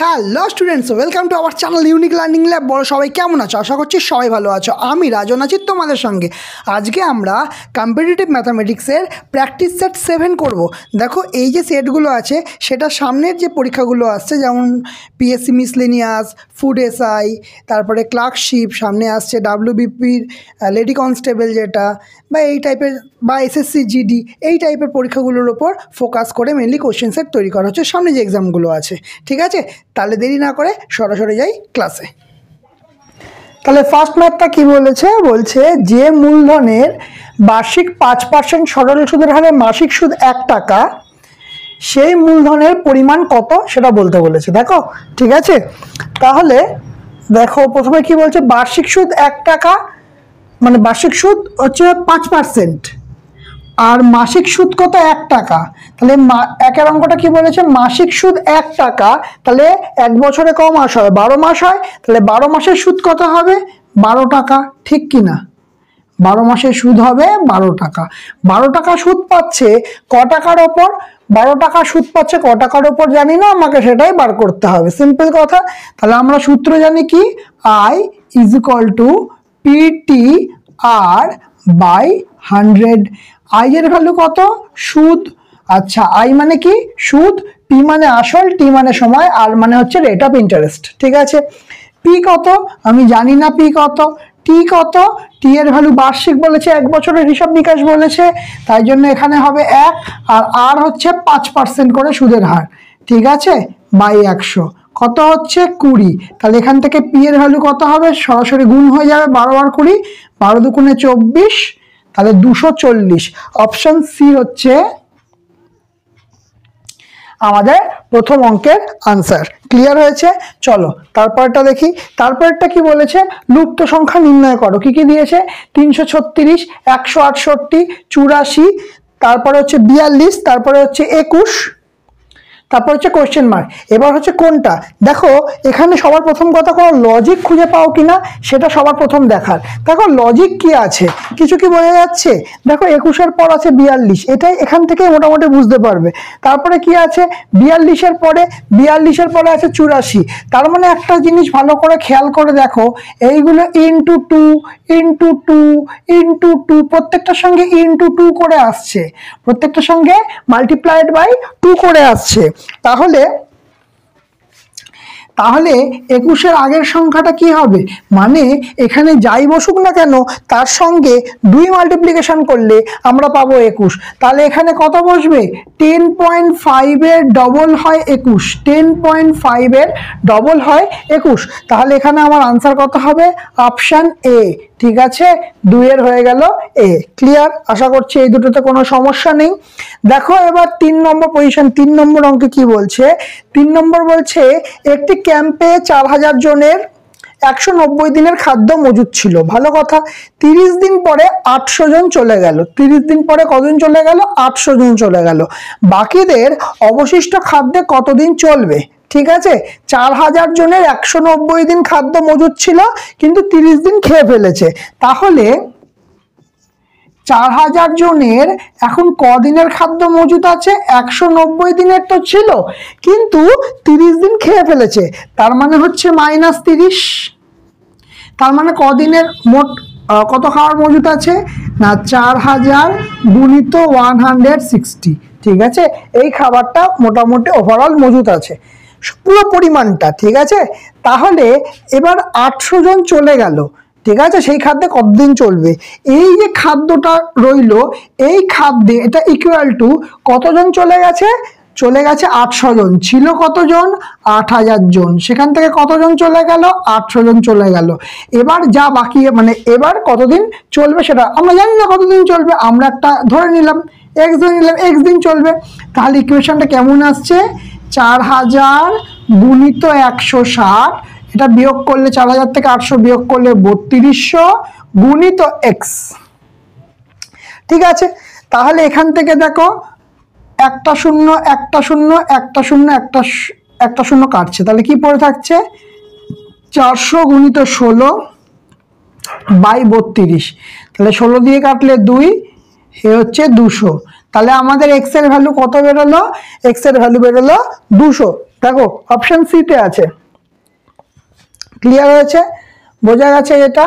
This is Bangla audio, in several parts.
Hello students, welcome to our channel unique learning lab. বলো সবাই কেমন আছো? আশা করছি সবাই ভালো আছো। আমি রাজন আছি তোমাদের সঙ্গে। আজকে আমরা কম্পিটিটিভ ম্যাথামেটিক্সের প্র্যাকটিস সেট 7 করব। দেখো এই যে সেটগুলো আছে সেটা সামনের যে পরীক্ষাগুলো আসছে, যেমন পিএসসি মিসলেনিয়াস, ফুড এসআই, তারপরে ক্লার্কশিপ, সামনে আসছে ডাব্লিউবিপির লেডি কনস্টেবল যেটা, বা এই টাইপের, বা এসএসসি জিডি, এই টাইপের পরীক্ষাগুলোর ওপর ফোকাস করে মেনলি কোশ্চেন সেট তৈরি করা হচ্ছে সামনে যে এক্সামগুলো আছে। ঠিক আছে, তাহলে দেরি না করে সরাসরি যাই ক্লাসে। তাহলে ফার্স্ট ম্যাথটা কি বলেছে? বলছে যে মূলধনের বার্ষিক 5% সরল সুদের হারে মাসিক সুদ 1 টাকা, সেই মূলধনের পরিমাণ কত সেটা বলতে বলেছে। দেখো ঠিক আছে, তাহলে দেখো প্রথমে কি বলছে, বার্ষিক সুদ 1 টাকা, মানে বার্ষিক সুদ হচ্ছে 5%, আর মাসিক সুদ কত? 1 টাকা। তাহলে একের অঙ্কটা কি বলেছে? মাসিক সুদ 1 টাকা, তাহলে 1 বছরে ক মাস হয়? 12 মাস হয়। তাহলে 12 মাসের সুদ কত হবে? 12 টাকা। ঠিক কি না? 12 মাসের সুদ হবে 12 টাকা। 12 টাকা সুদ পাচ্ছে ক টাকার ওপর? 12 টাকা সুদ পাচ্ছে ক টাকার ওপর জানি না, আমাকে সেটাই বার করতে হবে। সিম্পল কথা। তাহলে আমরা সূত্র জানি কি? I is equal to PT R by 100। I এর ভ্যালু কত? সুদ। আচ্ছা, আই মানে কি? সুদ। পি মানে আসল, টি মানে সময়, আর মানে হচ্ছে রেট অফ ইন্টারেস্ট। ঠিক আছে, পি কত আমি জানি না। পি কত? টি কত? টি এর ভ্যালু বার্ষিক বলেছে, 1 বছরের হিসাব নিকাশ বলেছে, তাই জন্য এখানে হবে 1, আর হচ্ছে 5% করে সুদের হার। ঠিক আছে, বাই 100 কত হচ্ছে? 20। তাহলে এখান থেকে পি এর ভ্যালু কত হবে? সরাসরি গুণ হয়ে যাবে, 12 আর 20, 12 দুগুণে 24, তাহলে 240। অপশন সি হচ্ছে আমাদের প্রথম অঙ্কের আনসার। ক্লিয়ার হয়েছে? চলো তারপরটা দেখি। তারপরটা কি বলেছে? লুপ্ত সংখ্যা নির্ণয় করো। কি কি দিয়েছে? 336, 168, 84, তারপরে হচ্ছে 42, তারপরে হচ্ছে 21, তারপর হচ্ছে কোশ্চেন মার্ক। এবার হচ্ছে কোনটা? দেখো এখানে সবার প্রথম কথা, কোনো লজিক খুঁজে পাও কিনা সেটা সবার প্রথম দেখার। দেখো লজিক কি আছে, কিছু কি বোঝা যাচ্ছে? দেখো 21-এর পর আছে 42, এটাই এখান থেকে মোটামুটি বুঝতে পারবে। তারপরে কি আছে? 42-এর পরে আছে 84। তার মানে একটা জিনিস ভালো করে খেয়াল করে দেখো, এইগুলো into two into two into two, প্রত্যেকটার সঙ্গে ইন্টু টু করে আসছে, প্রত্যেকটার সঙ্গে মাল্টিপ্লাইড বাই 2 করে আসছে। তাহলে 21-এর আগের সংখ্যাটা কি হবে? মানে এখানে যাই বসুক না কেন তার সঙ্গে 2 মাল্টিপ্লিকেশন করলে আমরা পাবো 21। তাহলে এখানে কত বসবে? 10.5 এর ডবল হয় 21, 10.5 এর ডবল হয় 21। তাহলে এখানে আমার আনসার কত হবে? Option A. ঠিক আছে, 2 এর হয়ে গেল এ। ক্লিয়ার? আশা করছি এই দুটোতে কোনো সমস্যা নেই। দেখো এবার 3 নম্বর পজিশন, 3 নম্বর অঙ্কে কি বলছে? 3 নম্বর বলছে একটি ক্যাম্পে 4000 জনের 190 দিনের খাদ্য মজুদ ছিল। ভালো কথা। 30 দিন পরে 800 জন চলে গেল। 30 দিন পরে কতজন চলে গেল? 800 জন চলে গেল। বাকিদের অবশিষ্ট খাদ্যে কতদিন চলবে? ঠিক আছে, 4000 জনের 190 দিন খাদ্য মজুদ ছিল, কিন্তু 30 দিন খেয়ে ফেলেছে। তাহলে 4000 জনের এখন কদিনের খাদ্য মজুদ আছে? 190 দিনের তো ছিল, কিন্তু 30 দিন খেয়ে ফেলেছে, তার মানে হচ্ছে -30। তার মানে কদিনের মোট কত খাওয়ার মজুদ আছে? না, 4000 গুণিত 160। ঠিক আছে, এই খাবারটা মোটামুটি ওভারঅল মজুদ আছে, পুরো পরিমাণটা। ঠিক আছে, তাহলে এবার 800 জন চলে গেল। ঠিক আছে, সেই খাদ্যে কতদিন চলবে? এই যে খাদ্যটা রইল, এই খাদ্যে এটা ইকুয়াল টু কতজন চলে গেছে? চলে গেছে 800 জন। ছিল কতজন? 8000 জন। সেখান থেকে কতজন চলে গেল? 800 জন চলে গেল। এবার যা বাকি, মানে এবার কতদিন চলবে সেটা আমরা জানি না কতদিন চলবে, আমরা একটা ধরে নিলাম x ধরে নিলাম, x দিন চলবে। তাহলে ইকুয়েশনটা কেমন আসছে? 4000 গুণিত 160, এটা বিয়োগ করলে 4000 থেকে 800 বিয়োগ করলে 3200 গুণিত x। ঠিক আছে, তাহলে এখান থেকে দেখো একটা শূন্য একটা শূন্য একটা শূন্য একটা শূন্য কাটছে, তাহলে কি পড়ে থাকছে? 400 গুণিত 16 বাই 32। তাহলে 16 দিয়ে কাটলে 2, এ হচ্ছে 200। তাহলে আমাদের x এর ভ্যালু কত বেরোলো? x এর ভ্যালু বেরোলো 200। দেখো অপশন সিতে আছে। ক্লিয়ার হয়েছে? বোঝা গেছে? এটা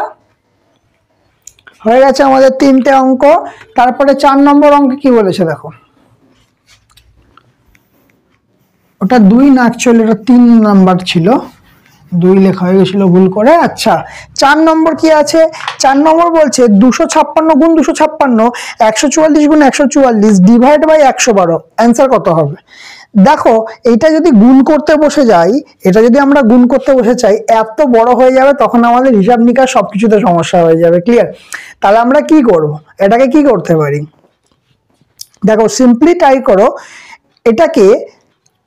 হয়ে গেছে আমাদের 3টে অঙ্ক। তারপরে 4 নম্বর অঙ্ক কি বলেছে দেখো, ওটা 2 না, অ্যাকচুয়ালি ওটা 3 নাম্বার ছিল, 2 লেখা হয়ে গেছিল ভুল করে। আচ্ছা 4 নম্বর কি আছে? 4 নম্বর বলছে 256 গুণ 256 144 গুণ 144 ডিভাইড বাই 112, অ্যান্সার কত হবে? দেখো এটা যদি গুণ করতে বসে যাই, এটা যদি আমরা গুণ করতে বসে চাই, এত বড় হয়ে যাবে, তখন আমাদের হিসাব নিকাশ সবকিছুতে সমস্যা হয়ে যাবে। ক্লিয়ার? তাহলে আমরা কি করব, এটাকে কি করতে পারি? দেখো সিম্পলি ট্রাই করো এটাকে।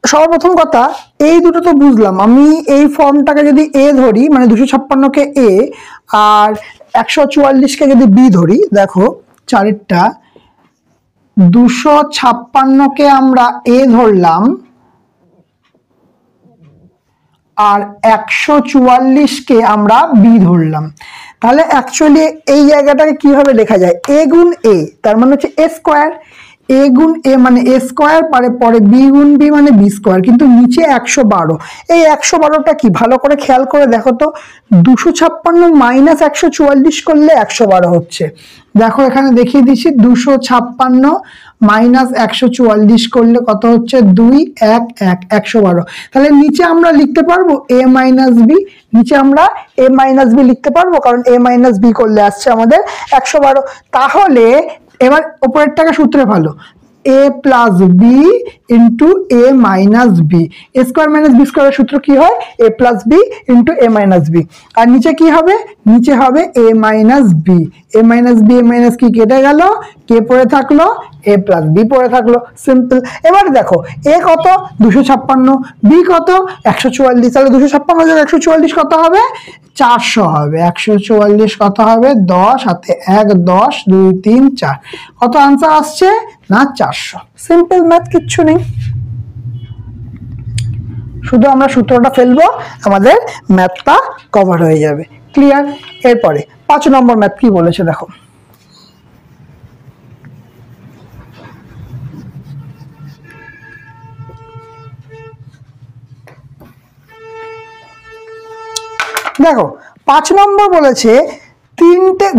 সর্বপ্রথম কথা, এই দুটো তো বুঝলাম, আমি এই ফর্মটাকে যদি এ ধরি, মানে 256কে এ আর 144কে যদি বি ধরি, দেখো চারেরটা 256কে আমরা এ ধরলাম আর 144কে আমরা বি ধরলাম। তাহলে অ্যাকচুয়ালি এই জায়গাটাকে কিভাবে লেখা যায়? এ গুণ এ, তার মানে হচ্ছে এ স্কোয়ার, এ গুণ এ মানে এ স্কোয়ার, পরে বি গুণ বি মানে বি স্কোয়ার, কিন্তু নিচে 112। এই 112টা কি ভালো করে খেয়াল করে দেখো তো, 256 মাইনাস 144 করলে 112 হচ্ছে। দেখো এখানে দেখিয়ে দিচ্ছি, 256 মাইনাস 144 করলে কত হচ্ছে? 2 1 1 112। তাহলে নিচে আমরা লিখতে পারবো এ মাইনাস বি, নিচে আমরা এ মাইনাস বি লিখতে পারবো, কারণ এ মাইনাস বি করলে আসছে আমাদের 112। তাহলে এবার উপরেরটাকে সূত্রে ভালো, এ প্লাস বি ইন্টু এ মাইনাস বি, এ স্কোয়ার মাইনাস বি স্কোয়ারের সূত্র কি হয়? এ প্লাস বি ইন্টু এ মাইনাস বি। আর নিচে কি হবে? নিচে হবে এ মাইনাস বি, এ মাইনাস বি, এ মাইনাস কি কেটে গেল, কে পড়ে থাকলো? এ প্লাস বি পড়ে থাকলো। সিম্পল। এবার দেখো এ কত? 256, বি কত? 144। তাহলে 256 যোগ 144 কত হবে? 400 হবে। 144 কত হবে? 10 হাতে 1 10 2 3 4, কত আনসার আসছে না? 400। সিম্পল ম্যাথ, কিচ্ছু নেই, শুধু আমরা সূত্রটা ফেলবো, আমাদের ম্যাথটা কভার হয়ে যাবে। ক্লিয়ার? এরপরে 5 নম্বর ম্যাথ কি বলেছে দেখো, দেখো 5 নম্বর বলেছে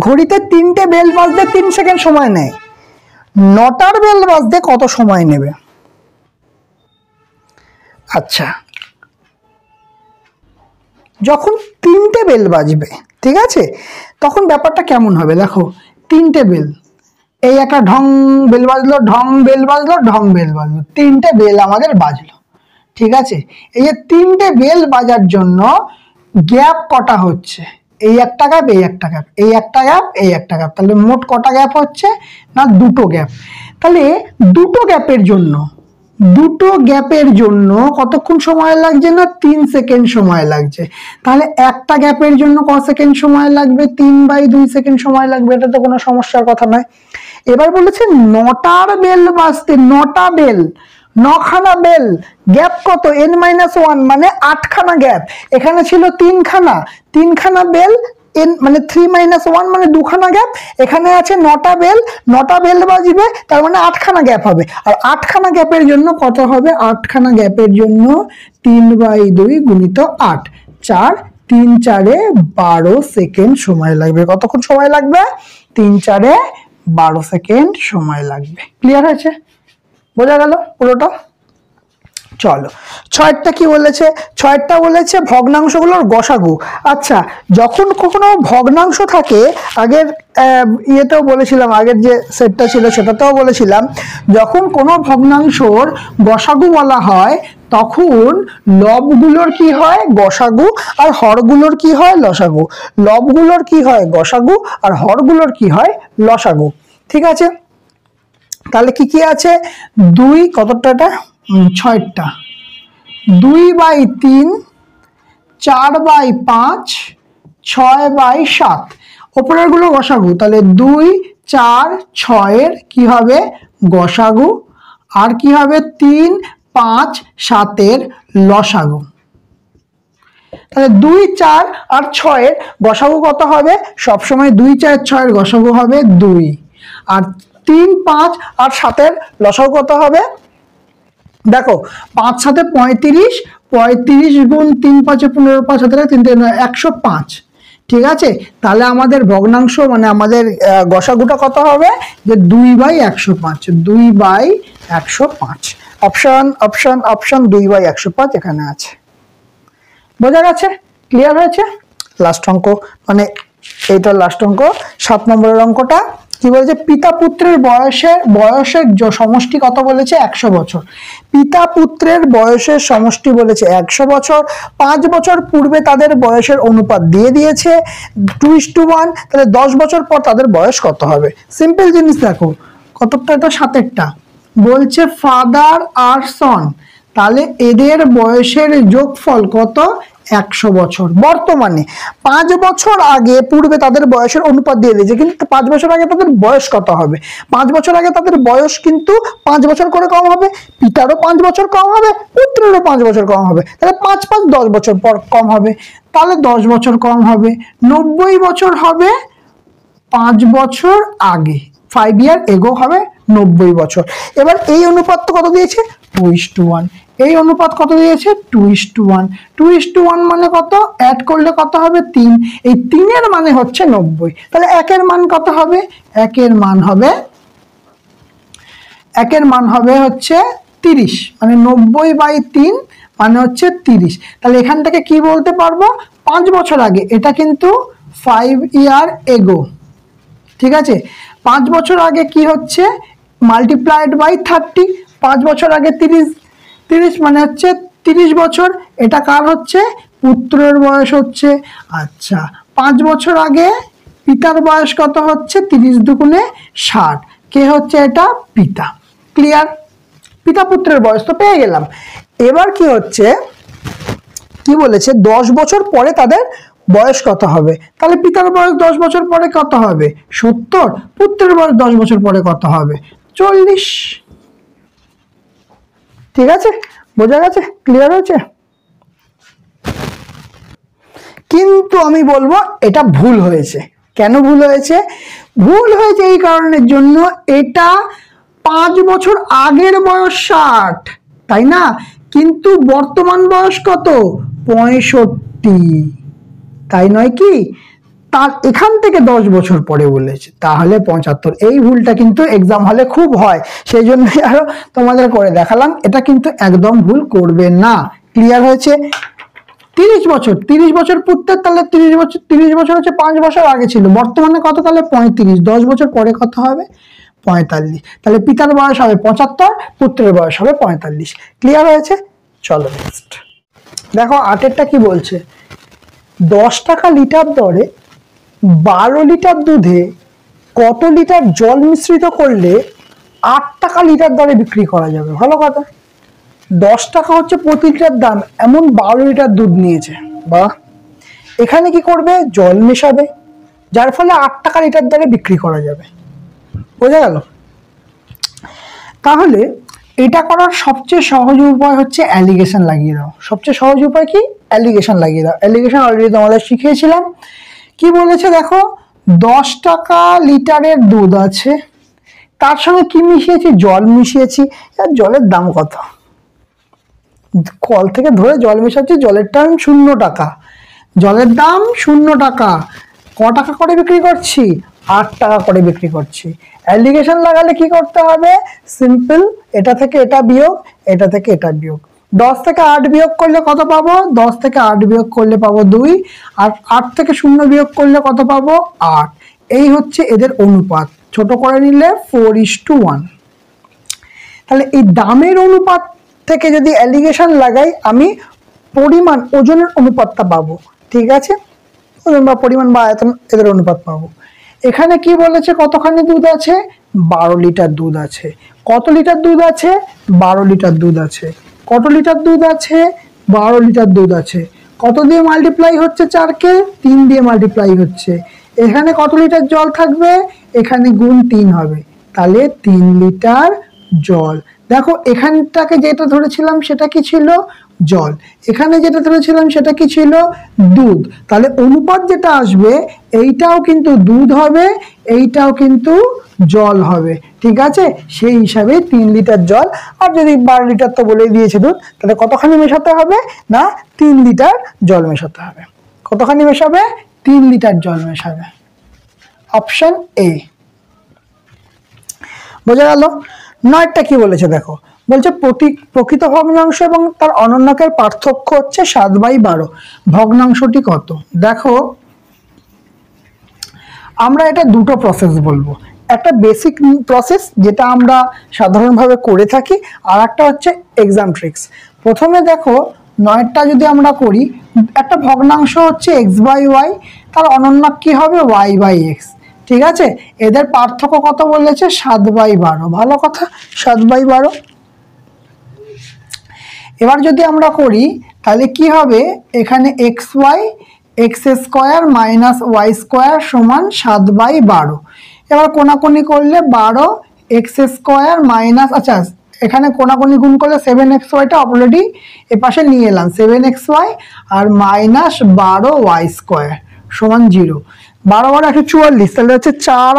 ঘড়িতে 3টে বেল বাজতে 3 সেকেন্ড সময় নেয়, 9টার বেল বাজতে কত সময় নেবে? আচ্ছা যখন 3টে বেল বাজবে, ঠিক আছে, তখন ব্যাপারটা কেমন হবে? দেখো 3টে বেল, এই একটা ঢং বেল বাজলো, ঢং বেল বাজলো, ঢং বেল বাজলো, 3টে বেল আমাদের বাজলো, ঠিক আছে। এই যে 3টে বেল বাজার জন্য গ্যাপ কটা হচ্ছে? এই একটা গ্যাপ, এই একটা গ্যাপ, এই একটা গ্যাপ, এই একটা গ্যাপ, তাহলে মোট কটা গ্যাপ হচ্ছে না? 2টো গ্যাপ। তাহলে 2টো গ্যাপের জন্য কতক্ষণ সময় লাগছে না? 3 সেকেন্ড সময় লাগছে। তাহলে একটা গ্যাপের জন্য কত সেকেন্ড সময় লাগবে? 3/2 সেকেন্ড সময় লাগবে। এটা তো কোনো সমস্যার কথা নয়। এবার বলেছে 9টার বেল বাজতে, 9টা বেল, 9খানা বেল, গ্যাপ কত? n-1 মানে 8খানা গ্যাপ। এখানে ছিল 3খানা বেল, মানে 3-1 মানে 2খানা গ্যাপ। এখানে আছে 9টা বেল, 9টা বেল বাজবে, তার মানে 8খানা গ্যাপ হবে। আর 8খানা গ্যাপের জন্য কত হবে? 8খানা গ্যাপের জন্য 3/2 গুণিত 8, 4 3 4 12 সেকেন্ড সময় লাগবে। কতক্ষণ সময় লাগবে? 3 4 12 সেকেন্ড সময় লাগবে। ক্লিয়ার হয়েছে? বোঝা গেল পুরোটা? চলো 6টা কি বলেছে? 6টা বলেছে ভগ্নাংশগুলোর গসাগু। আচ্ছা যখন কখনো ভগ্নাংশ থাকে, আগের ইয়েতেও বলেছিলাম, আগের যে সেটটা ছিল সেটাতেও বলেছিলাম, যখন কোনো ভগ্নাংশর গসাগু বলা হয়, তখন লবগুলোর কি হয়? গসাগু, আর হরগুলোর কি হয়? লসাগু। লবগুলোর কি হয়? গসাগু, আর হরগুলোর কি হয়? লসাগু। ঠিক আছে, তাহলে কি কি আছে? 2 কতটা? এটা 6টা, 2/3, 4/5, 6/7, ওপরের গুলো গসাগু। তাহলে 2 4 6 কি হবে? গসাগু। আর কি হবে? 3 5 7 লসাগু। তাহলে 2 4 আর 6 গসাগু কত হবে? সবসময় 2 4 6 গসাগু হবে 2, আর 3 5 আর 7 লসাগু কত হবে? দেখো 5 7 35, 35 গুণ 3 5 15 5 হাতে 3 3 105। ঠিক আছে, তাহলে আমাদের ভগ্নাংশ মানে আমাদের গসাগুটা কত হবে, যে 2/105, 2/105। অপশন অপশন অপশন 2/105 এখানে আছে। বোঝা গেছে? ক্লিয়ার হয়েছে? লাস্ট অঙ্ক মানে এইটা লাস্ট অঙ্ক, 7 নম্বরের অঙ্কটা কি বলেছে, পিতা পুত্রের বয়সের সমষ্টি কত বলেছে, 100 বছর। পিতা পুত্রের বয়সের সমষ্টি বলেছে 100 বছর। 5 বছর পূর্বে তাদের বয়সের অনুপাত দিয়ে দিয়েছে 2:1, তাহলে 10 বছর পর তাদের বয়স কত হবে। সিম্পল জিনিস দেখো, কতটা, এটা 7-এরটা বলছে ফাদার আর সন, তাহলে এদের বয়সের যোগফল কত, 100 বছর। বর্তমানে 5 বছর আগে পূর্বে তাদের বয়সের অনুপাত দিয়ে দিয়েছে, কিন্তু 5 বছর আগে তাদের বয়স কত হবে। 5 বছর আগে তাদের বয়স কিন্তু 5 বছর করে কম হবে, পিতারও 5 বছর কম হবে, পুত্রেরও 5 বছর কম হবে, তাহলে 5 5 10 বছর পর কম হবে, তাহলে 10 বছর কম হবে। 90 বছর হবে 5 বছর আগে, 5 ইয়ার এগো হবে 90 বছর। এবার এই অনুপাত তো কত দিয়েছে, 2:1। এই অনুপাত কত দিয়েছে, 2:1। 2:1 মানে কত, অ্যাড করলে কত হবে, 3। এই 3 এর মানে হচ্ছে 90। তাহলে 1 এর মান কত হবে, 1 এর মান হবে হচ্ছে 30, মানে 90/3 মানে হচ্ছে 30। তাহলে এখান থেকে কি বলতে পারবো, 5 বছর আগে, এটা কিন্তু 5 ইয়ার এগো। ঠিক আছে, 5 বছর আগে কি হচ্ছে, মাল্টিপ্লাইড বাই 30, 5 বছর আগে 30 মানে হচ্ছে 30 বছর। এটা কার হচ্ছে, পুত্রের বয়স হচ্ছে। আচ্ছা, 5 বছর আগে পিতার বয়স কত হচ্ছে, 30 দুগুণে 60, কে হচ্ছে, এটা পিতা। ক্লিয়ার? পিতা পুত্রের বয়স তো পেয়ে গেলাম। এবার কি হচ্ছে, কি বলেছে, 10 বছর পরে তাদের বয়স কত হবে। তাহলে পিতার বয়স 10 বছর পরে কত হবে, 70। পুত্রের বয়স 10 বছর পরে কত হবে, 40। ঠিক আছে, বোঝা গেছে? ক্লিয়ার হয়েছে? কিন্তু আমি বলবো এটা ভুল হয়েছে। কেন ভুল হয়েছে? ভুল হয়েছে এই কারণের জন্য, এটা 5 বছর আগের বয়স 60, তাই না, কিন্তু বর্তমান বয়স কত, 65, তাই নয় কি? তার এখান থেকে 10 বছর পরে বলেছে, তাহলে 75। এই ভুলটা কিন্তু এক্সাম হলে খুব হয়, সেই জন্য আরো তোমাদের করে দেখালাম। এটা কিন্তু একদম ভুল করবে না। ক্লিয়ার হয়েছে? 30 বছর, 30 বছর পুত্রের, তাহলে 30 বছর হচ্ছে 5 বছর আগে ছিল, বর্তমানে কত, তাহলে 35। 10 বছর পরে কত হবে, 45। তাহলে পিতার বয়স হবে 75, পুত্রের বয়স হবে 45। ক্লিয়ার হয়েছে? চলো নেক্সট দেখো, 8-এরটা কি বলছে, 10 টাকা লিটার দরে 12 লিটার দুধে কত লিটার জল মিশ্রিত করলে 8 টাকা লিটার দরে বিক্রি করা যাবে। ভালো কথা, 10 টাকা হচ্ছে প্রতি লিটার দাম, এমন 12 লিটার দুধ নিয়েছে, বাহ। এখানে কি করবে, জল মেশাবে, যার ফলে 8 টাকা লিটার দরে বিক্রি করা যাবে। বোঝা গেল? তাহলে এটা করার সবচেয়ে সহজ উপায় হচ্ছে অ্যালিগেশন লাগিয়ে দাও। সবচেয়ে সহজ উপায় কি, অ্যালিগেশন লাগিয়ে দাও। অ্যালিগেশন অলরেডি তোমাদের শিখিয়েছিলাম। কি বলেছে দেখো, 10 টাকা লিটারের দুধ আছে, তার সঙ্গে কি মিশিয়েছি, জল মিশিয়েছি। এর জলের দাম কত, কল থেকে ধরে জল মেশাচ্ছি, জলের দাম 0 টাকা, জলের দাম 0 টাকা। ক টাকা করে বিক্রি করছি, 8 টাকা করে বিক্রি করছি। অ্যালিগেশন লাগালে কি করতে হবে, সিম্পল, এটা থেকে এটা বিয়োগ, এটা থেকে এটা বিয়োগ। 10 থেকে 8 বিয়োগ করলে কত পাবো, 10 থেকে 8 বিয়োগ করলে পাবো 2, আর 8 থেকে 0 বিয়োগ করলে কত পাবো, 8। এই হচ্ছে এদের অনুপাত, ছোট করে নিলে 4:1। তাহলে এই দামের অনুপাত থেকে যদি অ্যালিগেশন লাগাই, আমি পরিমাণ, ওজনের অনুপাতটা পাবো। ঠিক আছে, ওজন বা পরিমাণ বা আয়তন, এদের অনুপাত পাবো। এখানে কি বলেছে, কতখানি দুধ আছে, 12 লিটার দুধ আছে। কত লিটার দুধ আছে, 12 লিটার দুধ আছে। কত লিটার দুধ আছে, 12 লিটার দুধ আছে। কত দিয়ে মাল্টিপ্লাই হচ্ছে, 4কে 3 দিয়ে মাল্টিপ্লাই হচ্ছে। এখানে কত লিটার জল থাকবে, এখানে গুণ 3 হবে, তাহলে 3 লিটার জল। দেখো এখানটাকে যেটা ধরেছিলাম সেটা কি ছিল, জল। এখানে যেটা ধরেছিলাম সেটা কি ছিল, দুধ। তাহলে অনুপাত যেটা আসবে এইটাও কিন্তু দুধ হবে, এইটাও কিন্তু জল হবে, ঠিক আছে। সেই হিসাবে 3 লিটার জল, আর যদি 12 লিটার তো বলেই দিয়েছে দুধ, তাহলে কতখানি মেশাতে হবে না 3 লিটার জল মেশাতে হবে। কতখানি মেশাবে, 3 লিটার জল মেশাবে। Option A. বোঝা গেল। 9টা কি বলেছে দেখো, বলছে প্রকৃত ভগ্নাংশ এবং তার অনন্যকের পার্থক্য হচ্ছে 7/12। ভগ্নাংশটি কত? দেখো আমরা এটা দুটো প্রসেস বলবো, একটা বেসিক প্রসেস যেটা আমরা সাধারণভাবে করে থাকি, আর একটা হচ্ছে এক্সাম ট্রিক্স। প্রথমে দেখো 9টা যদি আমরা করি, একটা ভগ্নাংশ হচ্ছে x/y, তার অনন্যক কি হবে y/x, ঠিক আছে। এদের পার্থক্য কত বলেছে, 7/12। ভালো কথা, 7/12। এবার যদি আমরা করি তাহলে কি হবে, এখানে xy x² মাইনাস y² সমান 7/12। এবার কোনাকুনি করলে 12 x² মাইনাস, আচ্ছা এখানে কোনাকুনি গুণ করলে 7xyটা অলরেডি এপাশে নিয়ে এলাম, 7xy আর মাইনাস 12y² সমান 0। 12 12 144, তাহলে হচ্ছে 4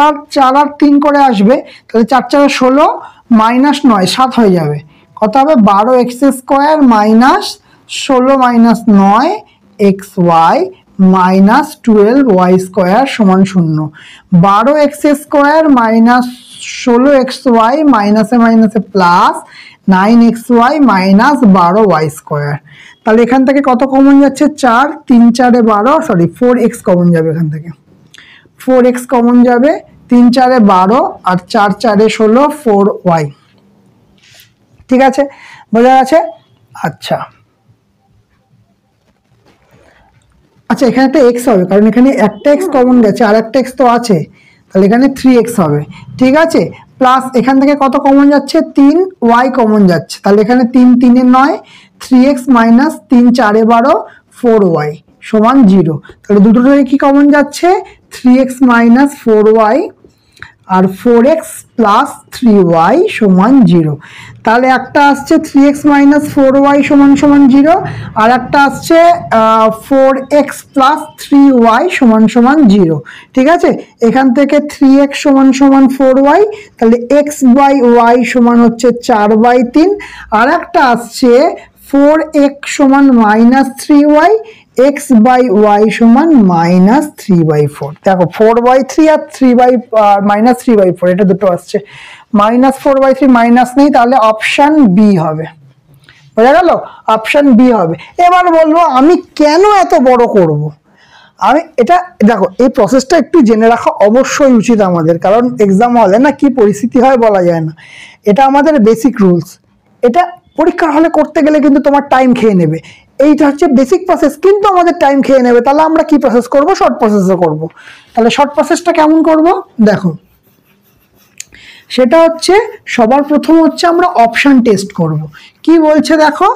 আর 3 করে আসবে, তাহলে 4 4 16 মাইনাস 9 7 হয়ে যাবে। কত হবে, 12x² minus 16 minus 9 xy minus 12y² সমান 0। 12x² মাইনাস 16xy মাইনাসে মাইনাসে প্লাস 9xy মাইনাস 12y²। তাহলে এখান থেকে কত কমন যাচ্ছে, 4, 3 4 12, সরি 4x কমন যাবে, এখান থেকে 4x কমন যাবে, 3 4 12 আর 4 4 16 4y, ঠিক আছে। বোঝা গেছে। আচ্ছা আচ্ছা, এখানে একটা x হবে, কারণ এখানে একটা x কমন গেছে আর একটা x তো আছে, তাহলে এখানে 3x হবে, ঠিক আছে। প্লাস এখান থেকে কত কমন যাচ্ছে, 3y কমন যাচ্ছে, তাহলে এখানে 3 3 এ 9, 3x মাইনাস 3 4 এ 12 4y সমান 0। তাহলে দুটো থেকে কি কমন যাচ্ছে, 3x মাইনাস 4y আর 4x প্লাস 3y সমান 0। তাহলে একটা আসছে 3x মাইনাস 4y সমান 0, আর একটা আসছে 4x প্লাস 3y সমান 0, ঠিক আছে। এখান থেকে 3x সমান 4y, তাহলে x/y সমান হচ্ছে 4/3, আর একটা আসছে 4x সমান মাইনাস 3y, x/y সমান মাইনাস 3/4। দেখো 4/3 আর মাইনাস 3/4 এটা দুটো আসছে, মাইনাস 4/3 মাইনাস নেই, তাহলে অপশন বি হবে। বোঝা গেল, অপশন বি হবে। এবার বলবো আমি কেন এত বড় করব, আমি এটা দেখো এই প্রসেসটা একটু জেনে রাখা অবশ্যই উচিত আমাদের, কারণ এক্সাম হলে না কি পরিস্থিতি হয় বলা যায় না। এটা আমাদের বেসিক রুলস, এটা পরীক্ষার হলে করতে গেলে কিন্তু তোমার টাইম খেয়ে নেবে। এইটা হচ্ছে বেসিক প্রসেস, কিন্তু আমাদের টাইম খেয়ে নেবে। তাহলে আমরা কি প্রসেস করব, শর্ট প্রসেসে করব। তাহলে শর্ট প্রসেসটা কেমন করব দেখো, সেটা হচ্ছে সবার প্রথম হচ্ছে আমরা অপশন টেস্ট করব। কি বলছে দেখো,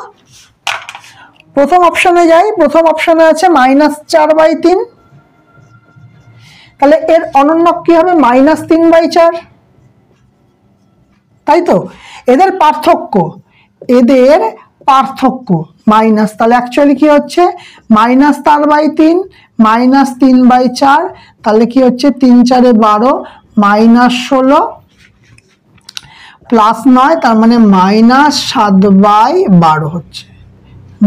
প্রথম অপশনে যাই, প্রথম অপশনে আছে -4/3, তাহলে এর অনন্যক কি হবে, -3/4, তাই তো। এদের পার্থক্য মাইনাস, তাহলে অ্যাকচুয়ালি কি হচ্ছে -4/3 -3/4, তাহলে কি হচ্ছে 3 4 এ 12 -16 প্লাস 9, তার মানে -7/12 হচ্ছে,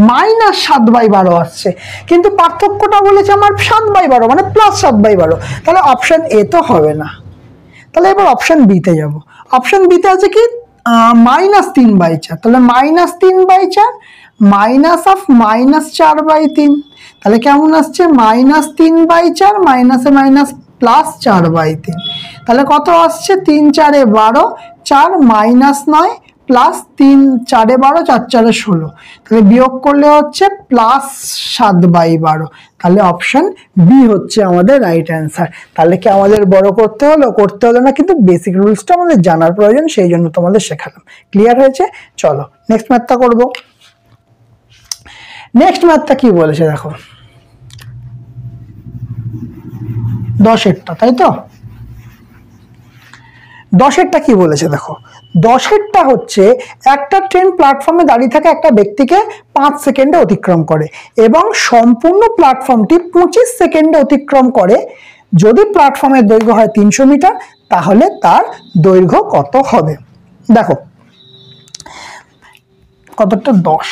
-7/12 আসছে, কিন্তু পার্থক্যটা বলেছে আমার 7/12 মানে +7/12, তাহলে অপশন এ তো হবে না। তাহলে এবার অপশন বি তে যাব। অপশন বি তে আছে কি -3/4, তাহলে -3/4 মাইনাস অফ -4/3, তাহলে কেমন আসছে -3/4 মাইনাসে মাইনাস প্লাস 4/3, তাহলে কত আসছে 3 4 এ 12, 4 -9 প্লাস 3 4 এ 12, 4 4 এ 16, তাহলে বিয়োগ করলে হচ্ছে +7/12, তাহলে অপশন বি হচ্ছে আমাদের রাইট অ্যান্সার। তাহলে কি আমাদের বড় করতে হলো না, কিন্তু বেসিক রুলসটা আমাদের জানার প্রয়োজন, সেই জন্য তোমাদের শেখালাম। ক্লিয়ার হয়েছে? চলো নেক্সট ম্যাথটা করব। নেক্সট ম্যাথটা কি বলেছে দেখো, 10 এরটা, তাই তো 10-এরটা কি বলেছে দেখো, 10-এরটা হচ্ছে একটা ট্রেন প্ল্যাটফর্মে দাঁড়িয়ে থাকা একটা ব্যক্তিকে 5 সেকেন্ডে অতিক্রম করে এবং সম্পূর্ণ প্ল্যাটফর্মটি 25 সেকেন্ডে অতিক্রম করে। যদি প্ল্যাটফর্মের দৈর্ঘ্য হয় 300 মিটার তাহলে তার দৈর্ঘ্য কত হবে? দেখো কতটা, 10।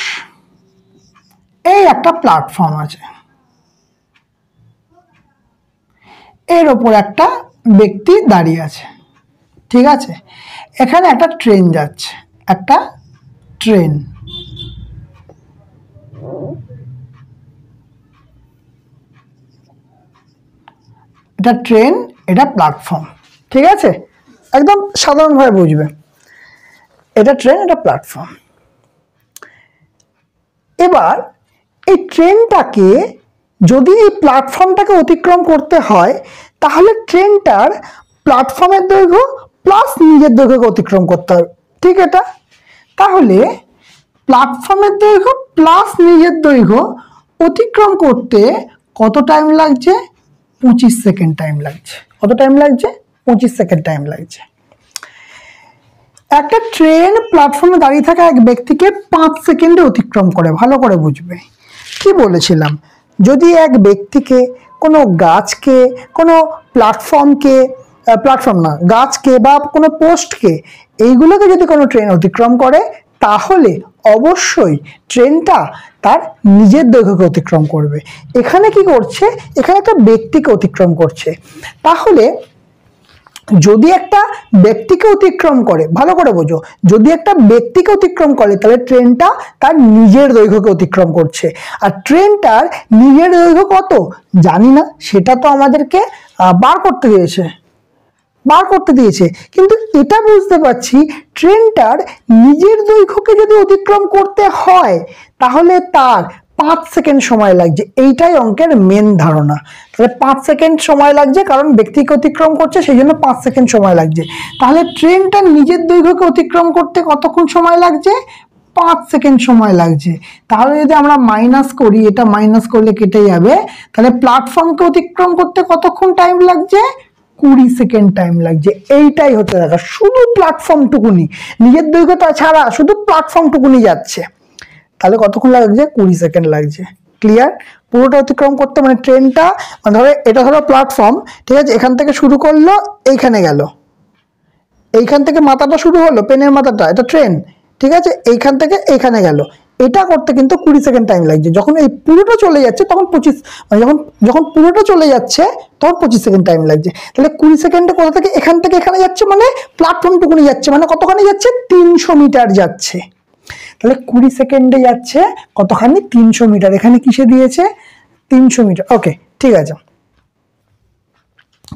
এই একটা প্ল্যাটফর্ম আছে, এর ওপর একটা ব্যক্তি দাঁড়িয়ে আছে, ঠিক আছে। এখানে একটা ট্রেন যাচ্ছে, একটা ট্রেন, এটা ট্রেন, এটা প্ল্যাটফর্ম, ঠিক আছে, একদম সাধারণভাবে বুঝবে। এটা ট্রেন, এটা প্ল্যাটফর্ম। এবার এই ট্রেনটাকে যদি এই প্ল্যাটফর্মটাকে অতিক্রম করতে হয় তাহলে ট্রেনটার প্ল্যাটফর্মের দৈর্ঘ্য প্লাস নিজের দৈর্ঘ্যকে অতিক্রম করতে হবে, ঠিক এটা। তাহলে প্ল্যাটফর্মের দৈর্ঘ্য প্লাস নিজের দৈর্ঘ্য অতিক্রম করতে কত টাইম লাগছে? 25 সেকেন্ড টাইম লাগছে। কত টাইম লাগছে? 25 সেকেন্ড টাইম লাগছে। একটা ট্রেন প্ল্যাটফর্মে দাঁড়িয়ে থাকা এক ব্যক্তিকে 5 সেকেন্ডে অতিক্রম করে। ভালো করে বুঝবে কি বলেছিলাম, যদি এক ব্যক্তিকে, কোনো গাছকে, কোনো প্ল্যাটফর্মকে, প্ল্যাটফর্ম না, গাছকে বা কোনো পোস্টকে, এইগুলোকে যদি কোনো ট্রেন অতিক্রম করে তাহলে অবশ্যই ট্রেনটা তার নিজের দৈর্ঘ্যকে অতিক্রম করবে। এখানে কি করছে? এখানে একটা ব্যক্তিকে অতিক্রম করছে। তাহলে যদি একটা ব্যক্তিকে অতিক্রম করে, ভালো করে বোঝো, যদি একটা ব্যক্তিকে অতিক্রম করে তাহলে ট্রেনটা তার নিজের দৈর্ঘ্যকে অতিক্রম করছে। আর ট্রেনটার নিজের দৈর্ঘ্য কত জানি না, সেটা তো আমাদেরকে বার করতে দিয়েছে, কিন্তু এটা বুঝতে পারছি ট্রেনটার নিজের দৈর্ঘ্যকে যদি অতিক্রম করতে হয় তাহলে তার 5 সেকেন্ড সময় লাগছে। এইটাই অঙ্কের মেন ধারণা। তাহলে 5 সেকেন্ড সময় লাগছে, কারণ ব্যক্তিকে অতিক্রম করছে সেই জন্য 5 সেকেন্ড সময় লাগছে। তাহলে ট্রেনটার নিজের দৈর্ঘ্যকে অতিক্রম করতে কতক্ষণ সময় লাগছে? 5 সেকেন্ড সময় লাগছে। তাহলে যদি আমরা মাইনাস করি, এটা মাইনাস করলে কেটে যাবে, তাহলে প্ল্যাটফর্মকে অতিক্রম করতে কতক্ষণ টাইম লাগছে? 20 সেকেন্ড টাইম লাগছে। এইটাই হচ্ছে দেখা, শুধু প্ল্যাটফর্মটুকুনি, নিজের দৈর্ঘ্যটা ছাড়া শুধু প্ল্যাটফর্মটুকুনি যাচ্ছে, তাহলে কতক্ষণ লাগছে? 20 সেকেন্ড লাগছে। ক্লিয়ার? পুরোটা অতিক্রম করতে, মানে ট্রেনটা, মানে ধরো এটা ধরো প্ল্যাটফর্ম, ঠিক আছে, এখান থেকে শুরু করলো, এইখানে গেল, এইখান থেকে মাথাটা শুরু হলো, পেনের মাথাটা, এটা ট্রেন, ঠিক আছে, এইখান থেকে এইখানে গেল, এটা করতে কিন্তু 20 সেকেন্ড টাইম লাগছে। যখন এই পুরোটা চলে যাচ্ছে তখন 25, মানে যখন পুরোটা চলে যাচ্ছে তখন 25 সেকেন্ড টাইম লাগছে। তাহলে 20 সেকেন্ডে কোথা থেকে এখান থেকে এখানে যাচ্ছে, মানে প্ল্যাটফর্মটুকুনি যাচ্ছে, মানে কতখানি যাচ্ছে? 300 মিটার যাচ্ছে। তাহলে 20 সেকেন্ডে যাচ্ছে কতখানি? 300 মিটার। এখানে কিসে দিয়েছে? 300 মিটার। ওকে, ঠিক আছে।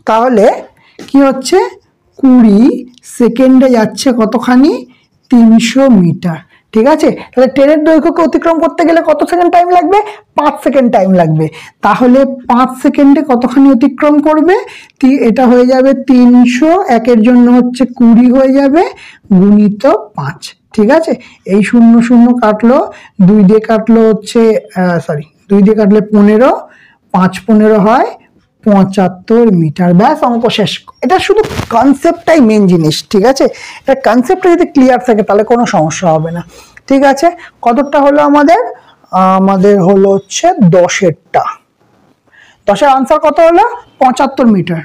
তাহলে কি হচ্ছে? 20 সেকেন্ডে যাচ্ছে কতখানি? 300 মিটার, ঠিক আছে। তাহলে ট্রেনের দৈর্ঘ্যকে অতিক্রম করতে গেলে কত সেকেন্ড টাইম লাগবে? 5 সেকেন্ড টাইম লাগবে। তাহলে 5 সেকেন্ডে কতখানি অতিক্রম করবে? এটা হয়ে যাবে 300, একের জন্য হচ্ছে 20 হয়ে যাবে, গুণিত 5, ঠিক আছে। এই 0 0 কাটলো, 2 দিয়ে কাটলো হচ্ছে 2 দিয়ে কাটলে 15, 5 15 হয় 75 মিটার। ব্যাস, অঙ্ক শেষ। এটা শুধু কনসেপ্টটাই মেন জিনিস, ঠিক আছে। এটা কনসেপ্টটা যদি ক্লিয়ার থাকে তাহলে কোনো সমস্যা হবে না, ঠিক আছে। কতটা হলো আমাদের? আমাদের হলো হচ্ছে 10-এরটা। 10-এর আনসার কত হলো? 75 মিটার।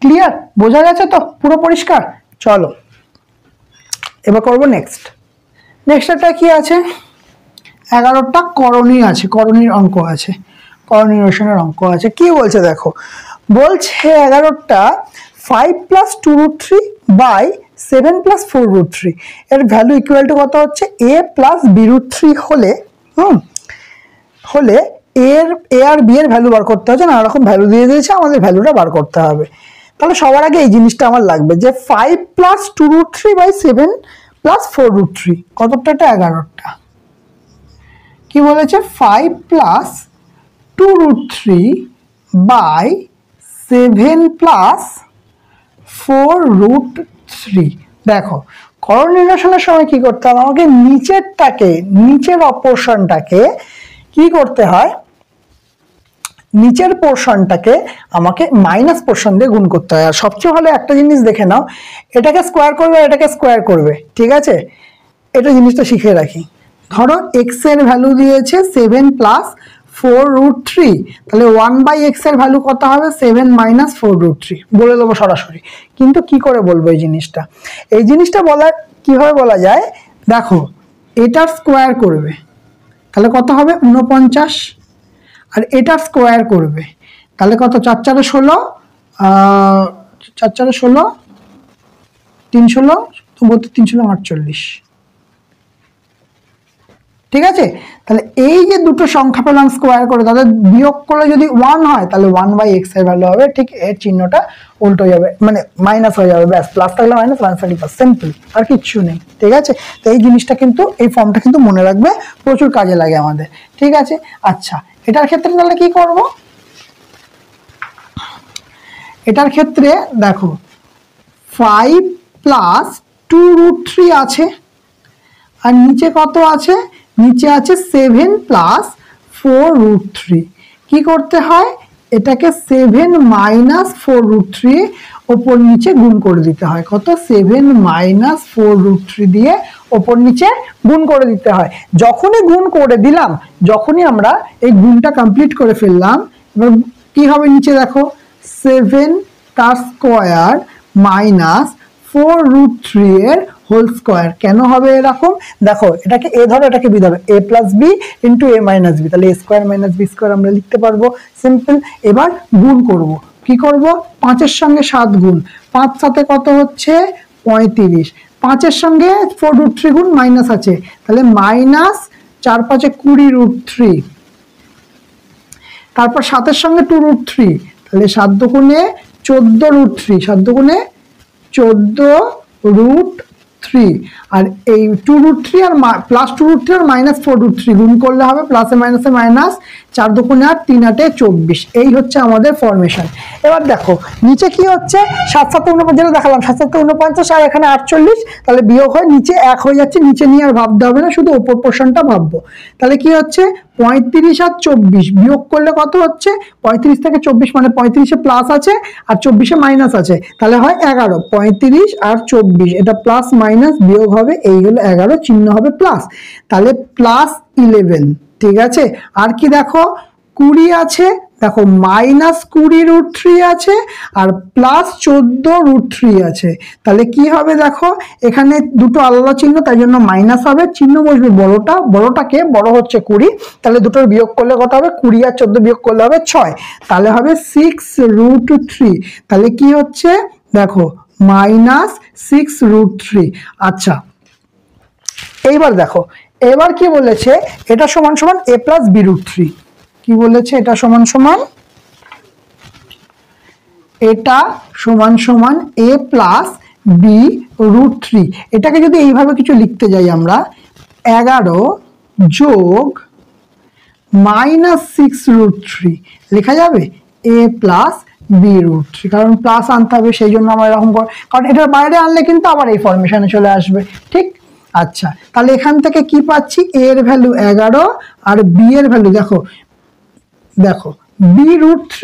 ক্লিয়ার? বোঝা গেছে তো? পুরো পরিষ্কার? চলো এবার করবো নেক্সটটা কি আছে? 11টা করণীয় আছে, করণীর অঙ্ক আছে, করণীয় অঙ্ক আছে। কি বলছে দেখো, বলছে 11টা 5 + 2√3 / 7 + 4√3 এর ভ্যালু ইকুয়াল টু কত হচ্ছে? a + b√3 হলে এ আর বি এর ভ্যালু বার করতে হচ্ছে, নানা রকম ভ্যালু দিয়ে দিয়েছে, আমাদের ভ্যালুটা বার করতে হবে। তাহলে সবার আগে এই জিনিসটা আমার লাগবে যে 5 + 2√3 / 7 + 4√3 কতটা? 11টা। কি বলেছে? 5 + 2√3 / 7 + 4√3। দেখো, করণ নির্ণয়ের সময় কি করতে হবে? আমাকে নিচের অপশনটাকে কি করতে হয়? নিচের পোর্শনটাকে আমাকে মাইনাস পোর্শন দিয়ে গুণ করতে হয়। আর সবচেয়ে ভালো একটা জিনিস দেখে নাও, এটাকে স্কোয়ার করবে, এটাকে স্কোয়ার করবে, ঠিক আছে? এটা জিনিসটা শিখে রাখি। ধরো এক্স এর ভ্যালু দিয়েছে 7 প্লাস 4√3, তাহলে 1/x এর ভ্যালু কত হবে? 7 মাইনাস 4√3 বলে দেবো সরাসরি। কিন্তু কি করে বলবো এই জিনিসটা? এই জিনিসটা বলার কিভাবে বলা যায়, দেখো এটার স্কোয়ার করবে, তাহলে কত হবে? 49। আর এটার স্কোয়ার করবে, তাহলে কত? 4 4 16, 4 4 16, 3 16, 3 16 48, ঠিক আছে? তাহলে এই যে দুটো সংখ্যা পেলাম স্কোয়ার করে, তাদের বিয়োগ করলে যদি 1 হয়, তাহলে 1/x এর ভ্যালু হবে, ঠিক এর চিহ্নটা উল্টো হয়ে যাবে, মানে মাইনাস হয়ে যাবে, ব্যাস। প্লাস থাকলে মাইনাস, মাইনাস থাকলে প্লাস, সিম্পল, আর কিচ্ছু নেই, ঠিক আছে? তো এই জিনিসটা কিন্তু, এই ফর্মটা কিন্তু মনে রাখবে, প্রচুর কাজে লাগে আমাদের, ঠিক আছে? আচ্ছা, এটার ক্ষেত্রে তাহলে কি করব? এটার ক্ষেত্রে দেখো 5 প্লাস 2√3 আছে, আর নিচে কত আছে? নিচে আছে 7 প্লাস 4√3। কি করতে হয়? এটাকে 7 মাইনাস 4√3 ওপর নিচে গুণ করে দিতে হয়। কত? 7 মাইনাস 4√3 দিয়ে ওপর নিচে গুণ করে দিতে হয়। যখনই গুণ করে দিলাম, যখনই আমরা এই গুণটা কমপ্লিট করে ফেললাম, এবার কি হবে? নিচে দেখো 7 তার স্কোয়ার মাইনাস 4√3 এর হোল স্কোয়ার। কেন হবে এরকম? দেখো এটাকে এ ধরো, এটাকে বি ধরো, a plus B into a minus B, তাহলে a square minus B square আমরা লিখতে পারবো, সিম্পল। এবার গুণ করব, কি করব? 5-এর সঙ্গে 7 গুণ, 5 সাথে কত হচ্ছে? 35। 5-এর সঙ্গে 4√3 গুণ, মাইনাস আছে, তাহলে মাইনাস 4 5 20√3। তারপর 7-এর সঙ্গে 2√3, তাহলে 7 দুগুণে 14√3, 7 দুগুণে 14√3। আর এই 2√3 আর প্লাস 2√3 আর মাইনাস 4√3 গুণ করলে হবে প্লাসে মাইনাসে মাইনাস, 4 দুগুণে 8, 3 8 24। এই হচ্ছে আমাদের ফরমেশন। এবার দেখো নিচে কি হচ্ছে? 7 7 49, যেটা দেখালাম, 7 7 49 আর এখানে 48, তাহলে বিয়োগ হয়, নিচে 1 হয়ে যাচ্ছে, নিচে নিয়ে আর ভাবতে হবে না, শুধু ওপর পোর্শনটা ভাববো। তাহলে কি হচ্ছে? 35 আর 24 বিয়োগ করলে কত হচ্ছে? 35 থেকে 24, মানে 35-এ প্লাস আছে আর 24-এ মাইনাস আছে, তাহলে হয় 11। 35 আর 24, এটা প্লাস মাইনাস বিয়োগ হবে, এই হলো 11, চিহ্ন হবে প্লাস, তাহলে প্লাস 11, ঠিক আছে? আর কি দেখো 20 আছে, দেখো মাইনাস 20√3 আছে, আর প্লাস 14√3 আছে, তাহলে কি হবে? দেখো এখানে দুটো আলাদা চিহ্ন, তাই জন্য মাইনাস হবে, চিহ্ন বসবে বড়টা, বড়টাকে বড় হচ্ছে 20, তাহলে দুটোর বিয়োগ করলে কত হবে? 20 আর 14 বিয়োগ করলে হবে 6, তাহলে হবে 6√3। তাহলে কি হচ্ছে? দেখো মাইনাস 6√3। আচ্ছা, এইবার দেখো, এবার কি বলেছে? এটা সমান সমান a প্লাস b√3। কি বলেছে? এটা সমান সমান, এটা সমান সমান a প্লাস b√3। এটাকে যদি এইভাবে কিছু লিখতে যাই আমরা, 11 যোগ মাইনাস 6√3 লেখা যাবে a প্লাস b√3, কারণ প্লাস আনতে হবে, সেই জন্য আমরা এরকম করি, কারণ এটার বাইরে আনলে কিন্তু আবার এই ফরমেশনে চলে আসবে, ঠিক? আচ্ছা, তাহলে এখান থেকে কি পাচ্ছি? a এর ভ্যালু 11 আর b এর ভ্যালু দেখো, দেখো b√3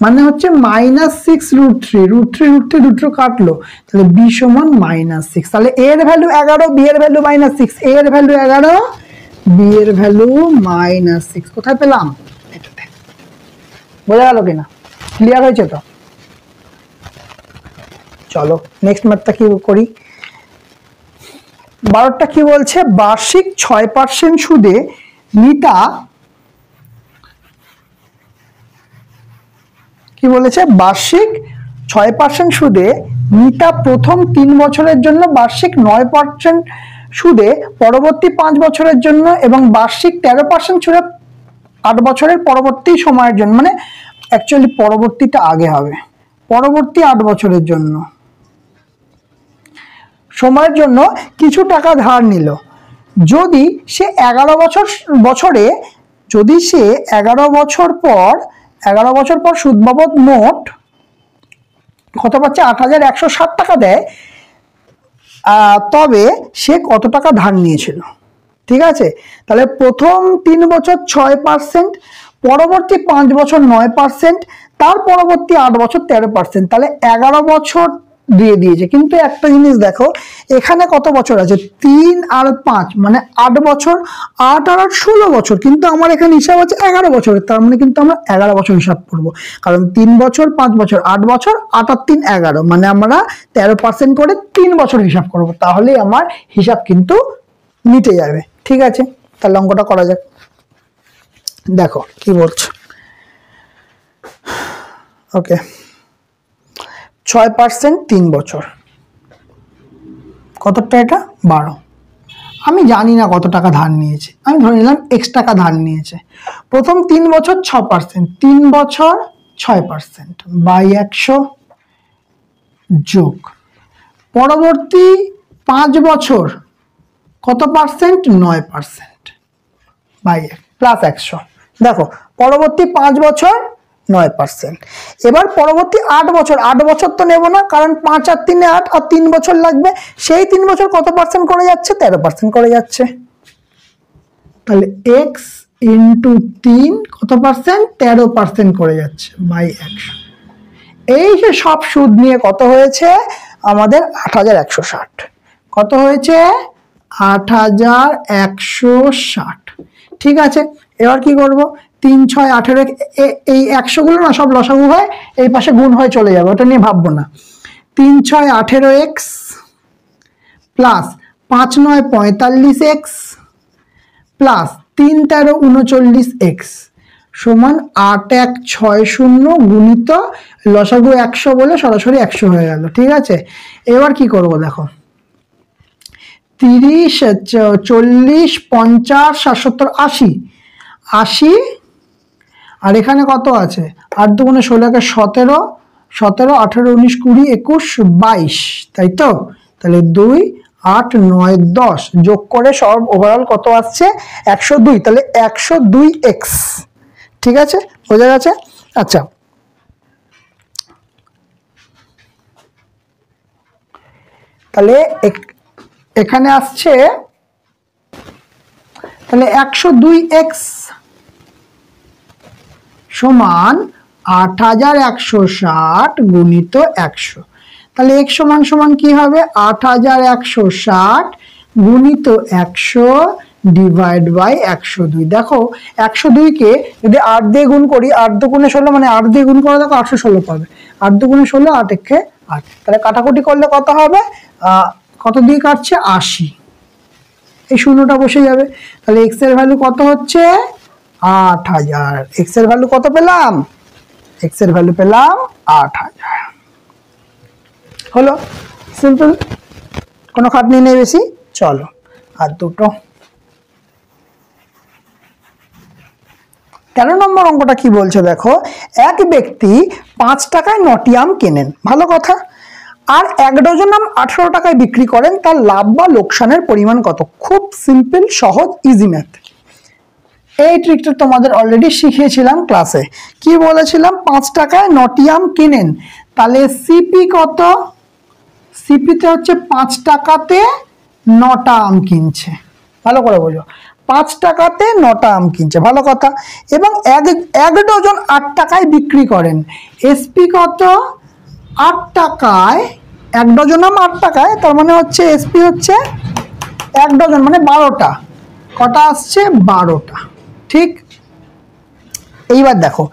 মানে হচ্ছে মাইনাস 6√3, √3 দুটো কাটলো, তাহলে b সমান মাইনাস 6। তাহলে a এর ভ্যালু 11, b এর ভ্যালু মাইনাস 6, a এর ভ্যালু 11, b এর ভ্যালু মাইনাস 6। কোথায় পেলাম? এটাতে। বোঝা গেল কিনা? ক্লিয়ার হয়েছে তো? চলো নেক্সট ম্যাথটা কি করি। 12টা কি বলছে? বার্ষিক 6% সুদে নিতা, কি বলেছে? বার্ষিক 6% সুদে নিতা প্রথম 3 বছরের জন্য, বার্ষিক 9% সুদে পরবর্তী 5 বছরের জন্য, এবং বার্ষিক 13% সুদে 8 বছরের পরবর্তী সময়ের জন্য, মানে অ্যাকচুয়ালি পরবর্তীটা আগে হবে, পরবর্তী 8 বছরের জন্য সময়ের জন্য কিছু টাকা ধার নিল। যদি সে 11 বছরে যদি সে 11 বছর পর সুদ বাবদ মোট কত পাচ্ছে? 8160 টাকা দেয়, তবে সে কত টাকা ধার নিয়েছিল? ঠিক আছে, তাহলে প্রথম 3 বছর 6%, পরবর্তী 5 বছর 9%, তার পরবর্তী 8 বছর 13%, তাহলে 11 বছর দিয়ে দিয়েছে। কিন্তু একটা জিনিস দেখো, এখানে কত বছর আছে, 3 আর 5 মানে 8 বছর, 8 আর 8 16 বছর, কিন্তু আমার এখানে হিসাব আছে 11 বছরের, তার মানে কিন্তু আমরা 11 বছর হিসাব করবো, কারণ 3 বছর 5 বছর 8 বছর, 8 আর 3 11, মানে আমরা 13% করে 3 বছর হিসাব করব, তাহলে আমার হিসাব কিন্তু মিটে যাবে। ঠিক আছে, তাহলে অঙ্কটা করা যাক। দেখো কি বলছে। ওকে, 6% 3 বছর, কতটা এটা 12। আমি জানি না কত টাকা ধার নিয়েছে, আমি ধরে নিলাম x টাকা ধার নিয়েছে। প্রথম 3 বছর 6%, 3 বছর 6% বাই 100 যোগ পরবর্তী 5 বছর কত পার্সেন্ট, 9% বাই প্লাস 100। দেখো পরবর্তী 5 বছর 9%। এবার পরবর্তী 8 বছর, 8 বছর তো নেব না, কারণ 5 আর 3 8, আর 3 বছর লাগবে, সেই 3 বছর কত পার্সেন্ট করে যাচ্ছে, 13% করে যাচ্ছে। তাহলে x ইন্টু 3 কত পার্সেন্ট, 13% করে যাচ্ছে বাই 100। এই যে সব সুদ নিয়ে কত হয়েছে আমাদের, 8160। কত হয়েছে, 8160। ঠিক আছে, এবার কি করব, 3 6 18, এই 100 গুলো না সব লসাগু হয়, এই পাশে গুণ হয়ে চলে যাবে, ওটা নিয়ে ভাববো না। 3 6 18x plus 5 9 45x plus 3 13 39x সমান 8 1 6 0 গুণিত লসাগু 100 বলে সরাসরি 100 হয়ে গেল। ঠিক আছে, এবার কি করব, দেখো 30 40 50 60 70 80, 80 আর এখানে কত আছে, 8 দুগুণে 16 কে 17, 17 18 19 20 21 22, তাই তো। তাহলে 2 8 9 10 যোগ করে সব ওভারঅল কত আসছে, 102। তাহলে 102x। ঠিক আছে, বোঝা গেছে। আচ্ছা, তাহলে এখানে আসছে, তাহলে 102x সমান 8160 গুণিত 100। তাহলে x সমান সমান কি হবে, 8160 গুণিত 100 ডিভাইড বাই 102। দেখো 102 কে যদি 8 দিয়ে গুণ করি, 8 দুগুণে 16, মানে 8 দিয়ে গুণ করে দেখো 816 পাবে, 8 দুগুণে 16, 8 একে 8। তাহলে কাটাকুটি করলে কত হবে, কত দিয়ে কাটছে, 80, এই শূন্যটা বসে যাবে। তাহলে x এর ভ্যালু কত হচ্ছে, 8000। x এর ভ্যালু কত পেলাম, x এর ভ্যালু পেলাম 8000। হলো, সিম্পল, কোনো খাটনি নেই বেশি। চলো আর দুটো। 13 নম্বর অঙ্কটা কি বলছে দেখো, এক ব্যক্তি 5 টাকায় 9টি আম কেনেন, ভালো কথা, আর 1 ডজন আম 18 টাকায় বিক্রি করেন, তার লাভ বা লোকসানের পরিমাণ কত। খুব সিম্পল, সহজ, ইজি ম্যাথ। এই ট্রিকটা তোমাদের অলরেডি শিখিয়েছিলাম ক্লাসে। কি বলেছিলাম, 5 টাকায় 9টি আম কেনেন, তাহলে সিপি কত, সিপিতে হচ্ছে 5 টাকাতে 9টা আম কিনছে, ভালো করে বোঝো, 5 টাকাতে 9টা আম কিনছে, ভালো কথা। এবং 1 ডজন 8 টাকায় বিক্রি করেন, এসপি কত, 8 টাকায় 1 ডজন আম 8 টাকায়, তার মানে হচ্ছে এসপি হচ্ছে 1 ডজন মানে 12টা, কটা আসছে, 12টা। ঠিক, এইবার দেখো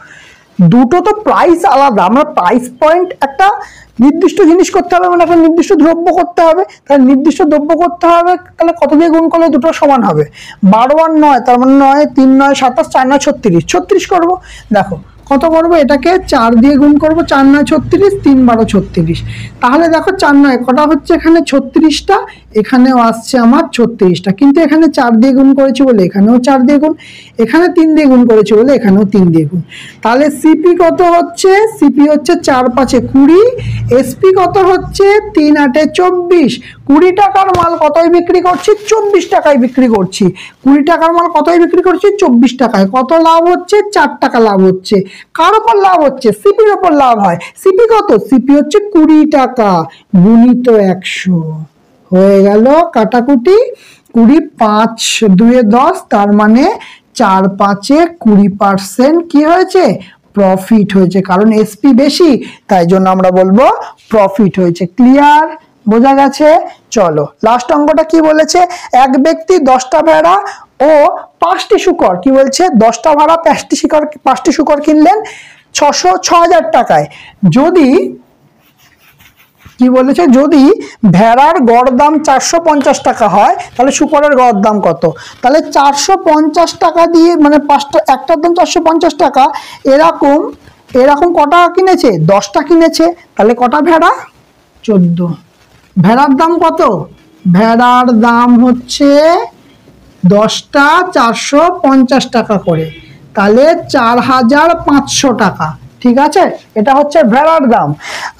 দুটো তো প্রাইস আলাদা, আমরা প্রাইস পয়েন্ট একটা নির্দিষ্ট জিনিস করতে হবে, মানে একটা নির্দিষ্ট দ্রব্য করতে হবে, তাহলে নির্দিষ্ট দ্রব্য করতে হবে, তাহলে কত দিয়ে গুণ করলে দুটো সমান হবে, 12 আর 9, তার মানে 9 3 9 27, 4 9 36, 36 করবো। দেখো কত করবো, এটাকে 4 দিয়ে গুণ করবো, 4 9 36, 3 12 36। তাহলে দেখো 4 9 কটা হচ্ছে, এখানে 36টা, এখানেও আসছে আমার 36টা, কিন্তু এখানে 4 দিয়ে গুণ করেছি বলে এখানেও 4 দিয়ে গুণ, এখানে 3 দিয়ে গুণ করেছি বলে এখানেও 3 দিয়ে গুণ। তাহলে সিপি কত হচ্ছে, সিপি হচ্ছে 4 5 20, এসপি কত হচ্ছে 3 8 24। 20 টাকার মাল কতই বিক্রি করছি, 24 টাকায় বিক্রি করছি। 20 টাকার মাল কতই বিক্রি করছি, 24 টাকায়। কত লাভ হচ্ছে, 4 টাকা লাভ হচ্ছে। কার উপর লাভ হচ্ছে, সিপির উপর লাভ হয়। সিপি কত, সিপি হচ্ছে 20 টাকা গুণিত 100, হয়ে গেল কাটাকুটি। 20 5 2 10, তার মানে 4 5-এ 20% কি হয়েছে, প্রফিট হয়েছে, কারণ এসপি বেশি তাই জন্য আমরা বলবো প্রফিট হয়েছে। ক্লিয়ার, বোঝা গেছে? চলো লাস্ট অঙ্কটা কি বলেছে, এক ব্যক্তি 10টা ভেড়া ও 5টি শূকর, কি বলছে 10টা ভেড়া 5টি শূকর কিনলেন 6,000 টাকায়। যদি কি বলেছে, যদি ভেড়ার গড় দাম 450 টাকা হয় তাহলে শূকরের গড় দাম কত? তাহলে 450 টাকা দিয়ে মানে একটার দাম 450 টাকা, এরকম এরকম কটা কিনেছে, 10টা কিনেছে, তাহলে কটা ভেড়া, 14। ভেড়ার দাম কত, ভেড়ার দাম হচ্ছে 10টা 450 টাকা করে, তাহলে 4,500 টাকা। ঠিক আছে, এটা হচ্ছে ভেড়ার দাম।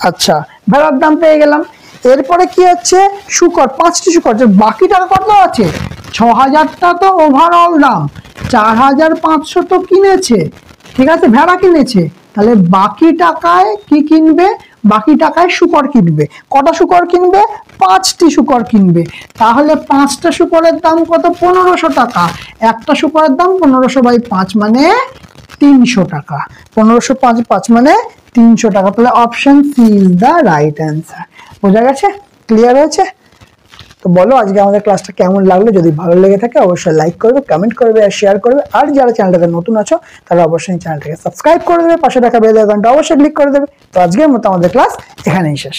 আচ্ছা, ভেড়ার দাম পেয়ে গেলাম। এরপরে কি হচ্ছে, শূকর 5টি শূকর, বাকি টাকা কত আছে, 6,000টা তো ওভারঅল দাম, 4,500 তো কিনেছে, ঠিক আছে, ভেড়া কিনেছে, তাহলে বাকি টাকায় কি কিনবে, বাকি টাকায় শূকর কিনবে। কটা শূকর কিনবে, 5টি শূকর কিনবে। তাহলে 5টা শূকরের দাম কত, 1500 টাকা। একটা শূকরের দাম 1500/5 মানে 300 টাকা। 1500/5 মানে 300 টাকা। তাহলে option C is the right answer. বোঝা গেছে? ক্লিয়ার হয়েছে? তো বলো আজকে আমাদের ক্লাসটা কেমন লাগলো? যদি ভালো লেগে থাকে অবশ্যই লাইক করবে, কমেন্ট করবে আর শেয়ার করবে। আর যারা চ্যানেলটাকে নতুন আছো তারা অবশ্যই চ্যানেলটাকে সাবস্ক্রাইব করে দেবে, পাশে থাকা বেল আইকনটা অবশ্যই ক্লিক করে দেবে। তো আজকের মতো আমাদের ক্লাস এখানেই শেষ।